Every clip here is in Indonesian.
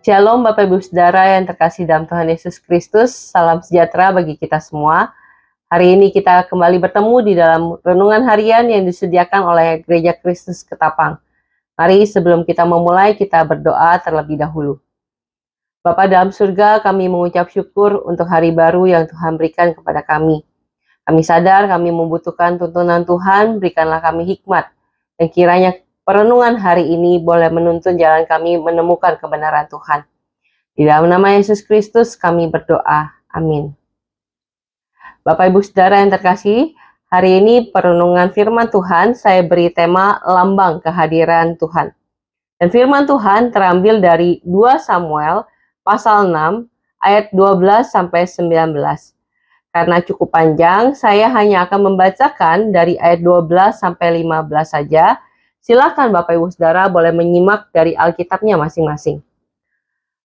Shalom Bapak Ibu Saudara yang terkasih dalam Tuhan Yesus Kristus, salam sejahtera bagi kita semua. Hari ini kita kembali bertemu di dalam renungan harian yang disediakan oleh Gereja Kristus Ketapang. Mari sebelum kita memulai, kita berdoa terlebih dahulu. Bapa dalam surga, kami mengucap syukur untuk hari baru yang Tuhan berikan kepada kami. Kami sadar kami membutuhkan tuntunan Tuhan, berikanlah kami hikmat. Dan kiranya perenungan hari ini boleh menuntun jalan kami menemukan kebenaran Tuhan. Di dalam nama Yesus Kristus kami berdoa. Amin. Bapak Ibu Saudara yang terkasih, hari ini perenungan firman Tuhan saya beri tema lambang kehadiran Tuhan. Dan firman Tuhan terambil dari 2 Samuel pasal 6 ayat 12 sampai 19. Karena cukup panjang, saya hanya akan membacakan dari ayat 12 sampai 15 saja. Silakan Bapak Ibu Saudara boleh menyimak dari Alkitabnya masing-masing.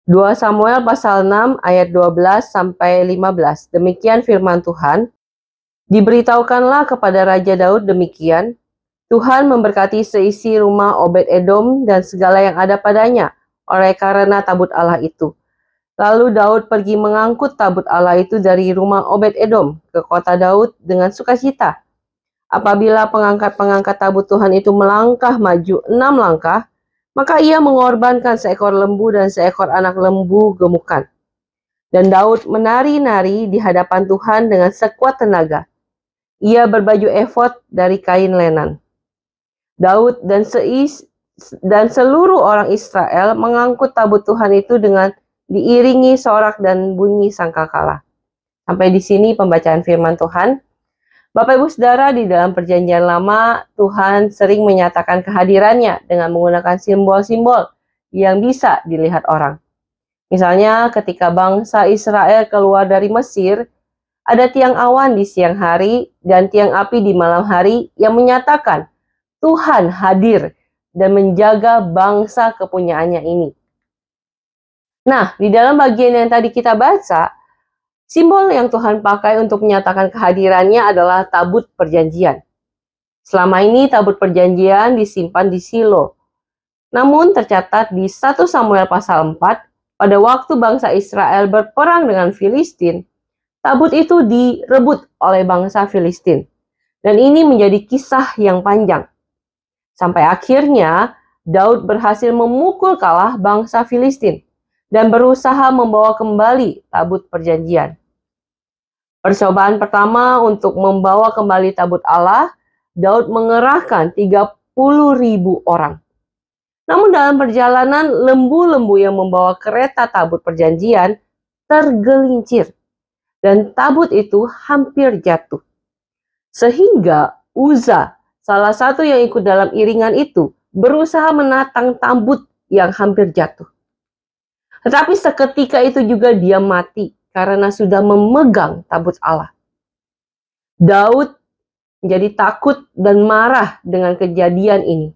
2 Samuel pasal 6 ayat 12 sampai 15. Demikian firman Tuhan. Diberitahukanlah kepada Raja Daud demikian, Tuhan memberkati seisi rumah Obed-Edom dan segala yang ada padanya, oleh karena tabut Allah itu. Lalu Daud pergi mengangkut tabut Allah itu dari rumah Obed-Edom ke kota Daud dengan sukacita. Apabila pengangkat-pengangkat tabut Tuhan itu melangkah maju 6 langkah, maka ia mengorbankan seekor lembu dan seekor anak lembu gemukan. Dan Daud menari-nari di hadapan Tuhan dengan sekuat tenaga. Ia berbaju efod dari kain lenan. Daud dan seluruh orang Israel mengangkut tabut Tuhan itu dengan diiringi sorak dan bunyi sangkakala. Sampai di sini pembacaan firman Tuhan. Bapak Ibu Saudara, di dalam perjanjian lama, Tuhan sering menyatakan kehadirannya dengan menggunakan simbol-simbol yang bisa dilihat orang. Misalnya ketika bangsa Israel keluar dari Mesir, ada tiang awan di siang hari dan tiang api di malam hari yang menyatakan Tuhan hadir dan menjaga bangsa kepunyaannya ini. Nah, di dalam bagian yang tadi kita baca, simbol yang Tuhan pakai untuk menyatakan kehadirannya adalah tabut perjanjian. Selama ini tabut perjanjian disimpan di Silo. Namun tercatat di 1 Samuel pasal 4, pada waktu bangsa Israel berperang dengan Filistin, tabut itu direbut oleh bangsa Filistin. Dan ini menjadi kisah yang panjang. Sampai akhirnya Daud berhasil memukul kalah bangsa Filistin dan berusaha membawa kembali tabut perjanjian. Percobaan pertama untuk membawa kembali tabut Allah, Daud mengerahkan 30.000 orang. Namun dalam perjalanan, lembu-lembu yang membawa kereta tabut perjanjian tergelincir dan tabut itu hampir jatuh. Sehingga Uza, salah satu yang ikut dalam iringan itu, berusaha menatang tabut yang hampir jatuh. Tetapi seketika itu juga dia mati karena sudah memegang tabut Allah. Daud menjadi takut dan marah dengan kejadian ini.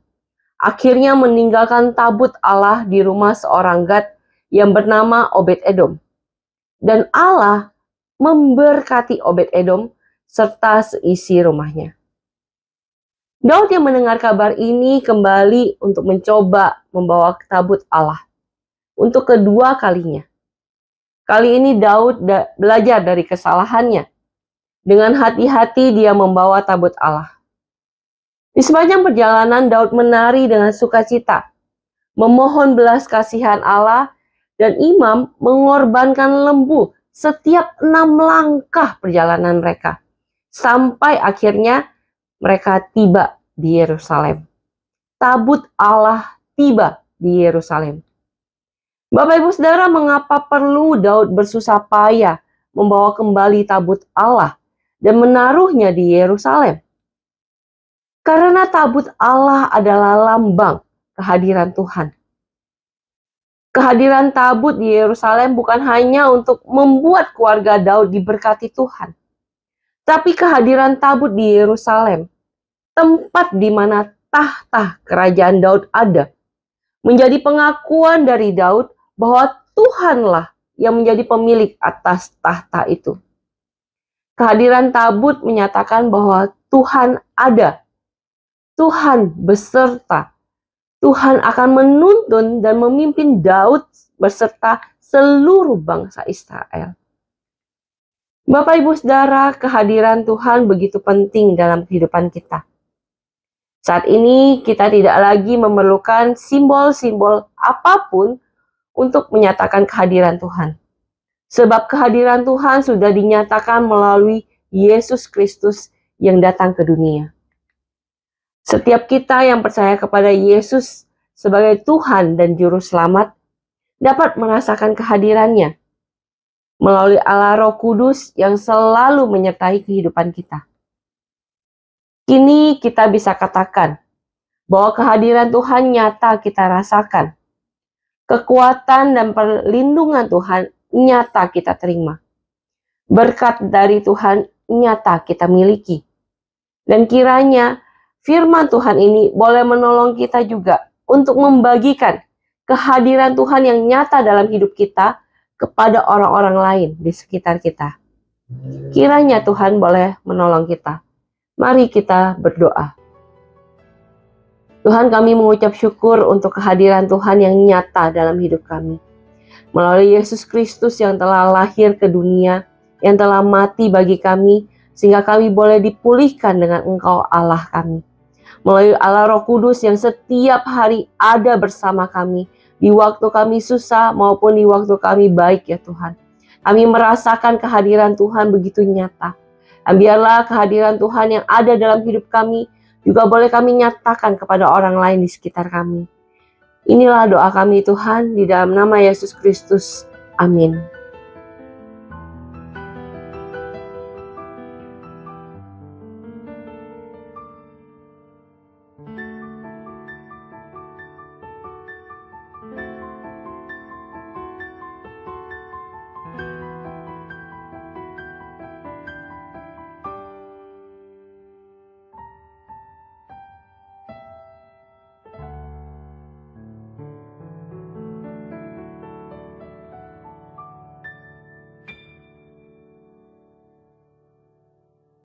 Akhirnya meninggalkan tabut Allah di rumah seorang Gad yang bernama Obed-Edom. Dan Allah memberkati Obed-Edom serta seisi rumahnya. Daud yang mendengar kabar ini kembali untuk mencoba membawa tabut Allah. Untuk kedua kalinya. Kali ini Daud belajar dari kesalahannya. Dengan hati-hati dia membawa tabut Allah. Di sepanjang perjalanan Daud menari dengan sukacita, memohon belas kasihan Allah, dan imam mengorbankan lembu setiap 6 langkah perjalanan mereka. Sampai akhirnya mereka tiba di Yerusalem. Tabut Allah tiba di Yerusalem. Bapak Ibu Saudara, mengapa perlu Daud bersusah payah membawa kembali tabut Allah dan menaruhnya di Yerusalem? Karena tabut Allah adalah lambang kehadiran Tuhan. Kehadiran tabut di Yerusalem bukan hanya untuk membuat keluarga Daud diberkati Tuhan. Tapi kehadiran tabut di Yerusalem, tempat di mana tahta kerajaan Daud ada, menjadi pengakuan dari Daud bahwa Tuhanlah yang menjadi pemilik atas tahta itu. Kehadiran tabut menyatakan bahwa Tuhan ada. Tuhan beserta. Tuhan akan menuntun dan memimpin Daud beserta seluruh bangsa Israel. Bapak Ibu Saudara, kehadiran Tuhan begitu penting dalam kehidupan kita. Saat ini kita tidak lagi memerlukan simbol-simbol apapun untuk menyatakan kehadiran Tuhan. Sebab kehadiran Tuhan sudah dinyatakan melalui Yesus Kristus yang datang ke dunia. Setiap kita yang percaya kepada Yesus sebagai Tuhan dan Juru Selamat dapat merasakan kehadirannya melalui Allah Roh Kudus yang selalu menyertai kehidupan kita. Kini kita bisa katakan bahwa kehadiran Tuhan nyata kita rasakan. Kekuatan dan perlindungan Tuhan nyata kita terima. Berkat dari Tuhan nyata kita miliki. Dan kiranya firman Tuhan ini boleh menolong kita juga untuk membagikan kehadiran Tuhan yang nyata dalam hidup kita kepada orang-orang lain di sekitar kita. Kiranya Tuhan boleh menolong kita. Mari kita berdoa. Tuhan, kami mengucap syukur untuk kehadiran Tuhan yang nyata dalam hidup kami. Melalui Yesus Kristus yang telah lahir ke dunia, yang telah mati bagi kami, sehingga kami boleh dipulihkan dengan Engkau Allah kami. Melalui Allah Roh Kudus yang setiap hari ada bersama kami, di waktu kami susah maupun di waktu kami baik ya Tuhan. Kami merasakan kehadiran Tuhan begitu nyata. Dan biarlah kehadiran Tuhan yang ada dalam hidup kami juga boleh kami nyatakan kepada orang lain di sekitar kami. Inilah doa kami Tuhan, di dalam nama Yesus Kristus. Amin.